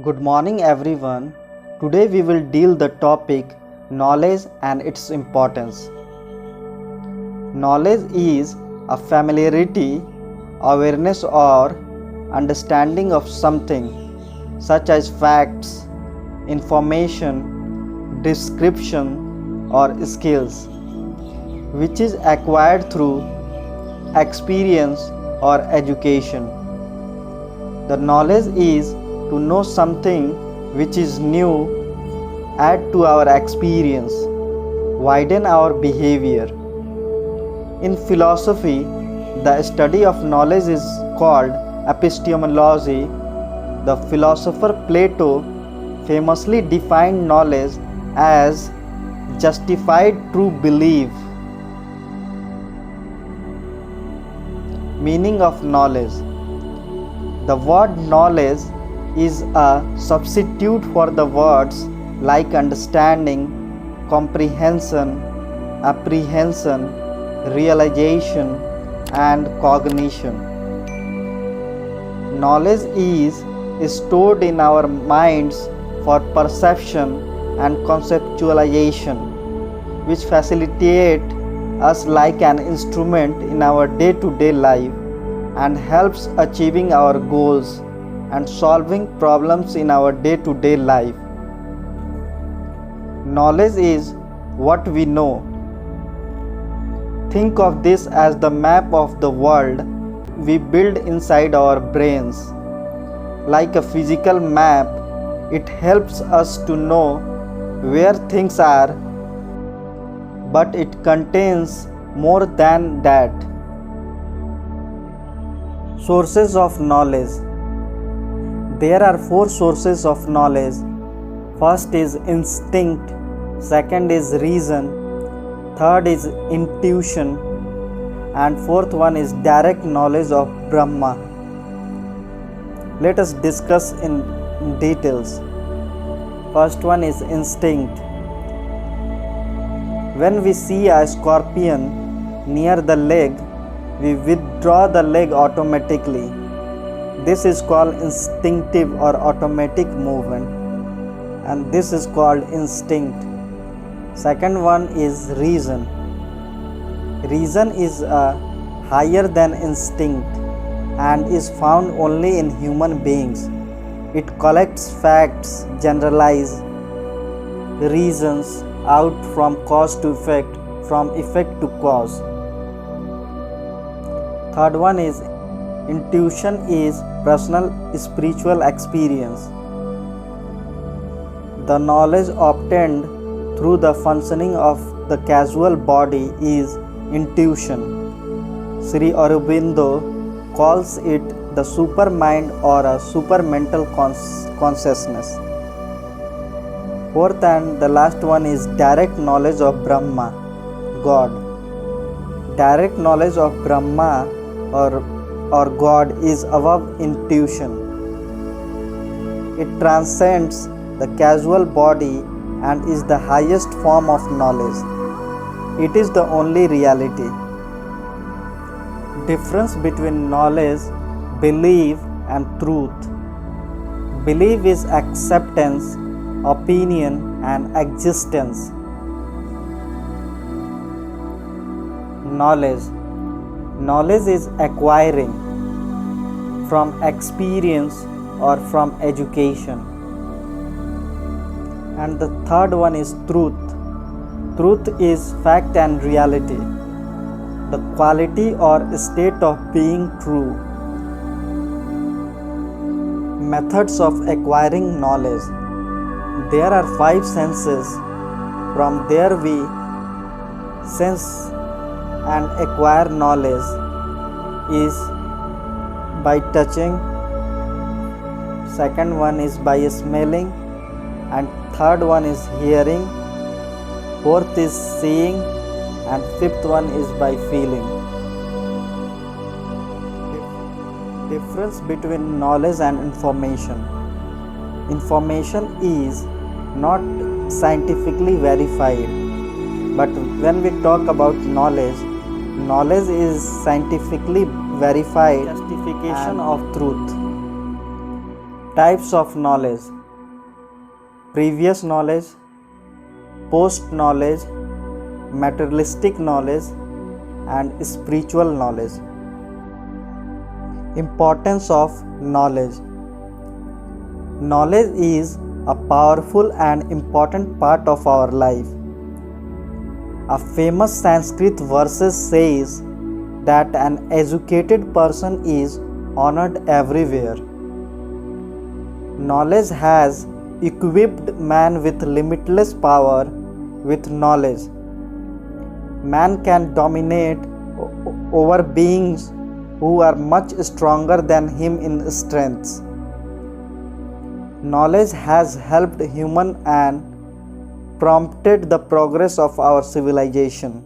Good morning everyone. Today we will deal the topic knowledge and its importance. Knowledge is a familiarity, awareness or understanding of something such as facts, information, description or skills which is acquired through experience or education. The knowledge is to know something which is new, add to our experience, widen our behavior. In philosophy, the study of knowledge is called epistemology. The philosopher Plato famously defined knowledge as justified true belief. Meaning of knowledge. The word knowledge is a substitute for the words like understanding, comprehension, apprehension, realization, and cognition. Knowledge is stored in our minds for perception and conceptualization, which facilitate us like an instrument in our day-to-day life and helps achieving our goals and solving problems in our day-to-day life. Knowledge is what we know. Think of this as the map of the world we build inside our brains. Like a physical map, it helps us to know where things are, but it contains more than that. Sources of knowledge. There are 4 sources of knowledge. First is instinct, second is reason, third is intuition, and fourth one is direct knowledge of Brahma. Let us discuss in details. First one is instinct. When we see a scorpion near the leg, we withdraw the leg automatically. This is called instinctive or automatic movement, and this is called instinct. Second one is reason. Reason is higher than instinct and is found only in human beings. It collects facts, generalize reasons out from cause to effect, from effect to cause. Third one is intuition is personal spiritual experience. The knowledge obtained through the functioning of the causal body is intuition. Sri Aurobindo calls it the supermind or a supermental consciousness. Fourth and the last one is direct knowledge of Brahma, God. Direct knowledge of Brahma or God is above intuition. It transcends the causal body and is the highest form of knowledge. It is the only reality. Difference between knowledge, belief, and truth. Belief is acceptance, opinion, and existence. Knowledge. Knowledge is acquiring from experience or from education. And the third one is truth. Truth is fact and reality, the quality or state of being true. Methods of acquiring knowledge. There are 5 senses. From there we sense and acquire knowledge is by touching, second one is by smelling, and third one is hearing, fourth is seeing, and fifth one is by feeling. Difference between knowledge and information. Information is not scientifically verified, but when we talk about knowledge, knowledge is scientifically verified justification of truth. Types of knowledge: previous knowledge, post knowledge, materialistic knowledge, and spiritual knowledge. Importance of knowledge. Knowledge is a powerful and important part of our life. A famous Sanskrit verse says that an educated person is honored everywhere. Knowledge has equipped man with limitless power. With knowledge, man can dominate over beings who are much stronger than him in strength. Knowledge has helped human and prompted the progress of our civilization.